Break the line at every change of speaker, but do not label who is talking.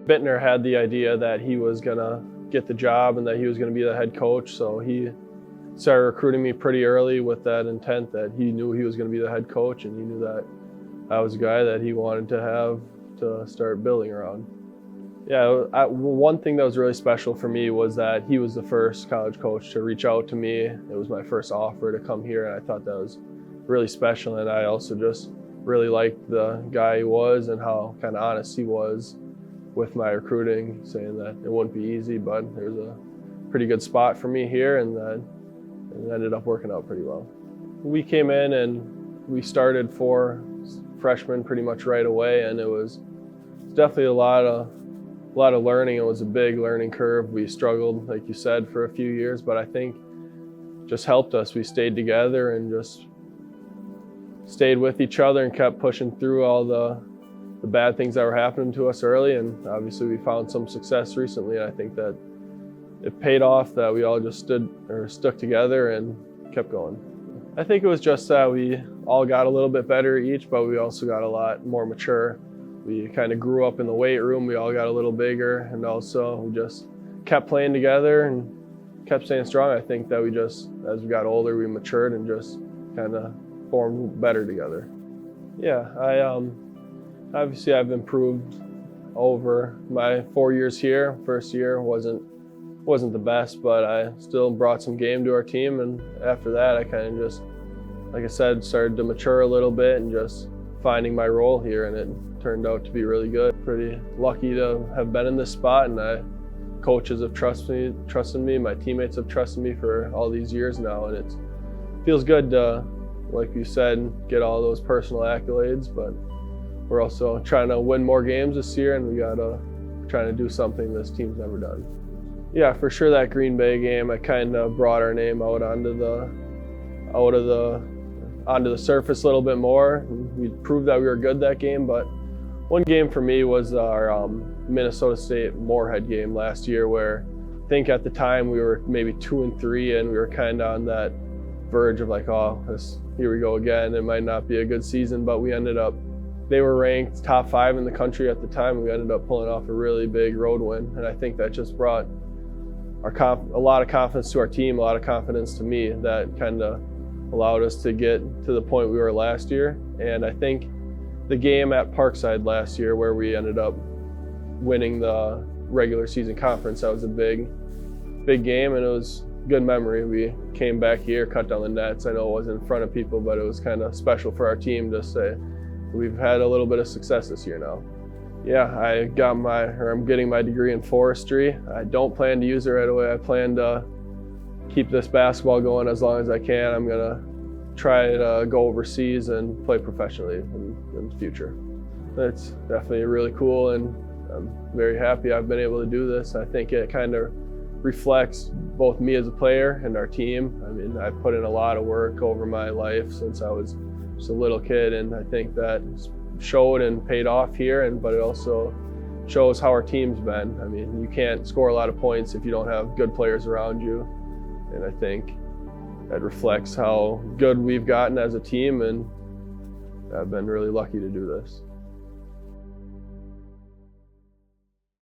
Bittner had the idea that he was going to get the job and that he was going to be the head coach, so he started recruiting me pretty early with that intent that he knew he was going to be the head coach, and he knew that I was a guy that he wanted to have to start building around. Yeah, one thing that was really special for me was that he was the first college coach to reach out to me. It was my first offer to come here, and I thought that was really special. And I also just really liked the guy he was and how kind of honest he was with my recruiting, saying that it wouldn't be easy, but there's a pretty good spot for me here, and that it ended up working out pretty well. We came in and we started 4 freshmen pretty much right away, and it was definitely a lot of learning. It was a big learning curve. We struggled, like you said, for a few years, but I think just helped us. We stayed together and just stayed with each other and kept pushing through all the bad things that were happening to us early, and obviously we found some success recently, and I think that it paid off that we all just stuck together and kept going. I think it was just that we all got a little bit better each, but we also got a lot more mature. We kind of grew up in the weight room. We all got a little bigger, and also we just kept playing together and kept staying strong. I think that we just, as we got older, we matured and just kind of formed better together. Yeah, obviously I've improved over my 4 years here. First year wasn't the best, but I still brought some game to our team, and after that I kind of just, like I said, started to mature a little bit and just finding my role here, and it turned out to be really good. Pretty lucky to have been in this spot, and coaches have trusted me, my teammates have trusted me for all these years now, and it feels good to, like you said, get all those personal accolades, but we're also trying to win more games this year, and we gotta trying to do something this team's never done. Yeah, for sure that Green Bay game, I kind of brought our name out onto the surface a little bit more. We proved that we were good that game, but one game for me was our Minnesota State Moorhead game last year, where I think at the time we were maybe 2-3, and we were kind of on that verge of like, oh, here we go again. It might not be a good season, but we ended up, they were ranked top 5 in the country at the time. We ended up pulling off a really big road win, and I think that just brought a lot of confidence to our team, a lot of confidence to me, that kind of allowed us to get to the point we were last year. And I think the game at Parkside last year, where we ended up winning the regular season conference, that was a big game, and it was good memory. We came back here, cut down the nets. I know it wasn't in front of people, but it was kind of special for our team to say we've had a little bit of success this year now. Yeah, I'm getting my degree in forestry. I don't plan to use it right away. I plan to keep this basketball going as long as I can. I'm gonna try to go overseas and play professionally in the future. It's definitely really cool, and I'm very happy I've been able to do this. I think it kind of reflects both me as a player and our team. I mean, I've put in a lot of work over my life since I was just a little kid, and I think that showed and paid off here, but it also shows how our team's been. I mean, you can't score a lot of points if you don't have good players around you, and I think that reflects how good we've gotten as a team, and I've been really lucky to do this.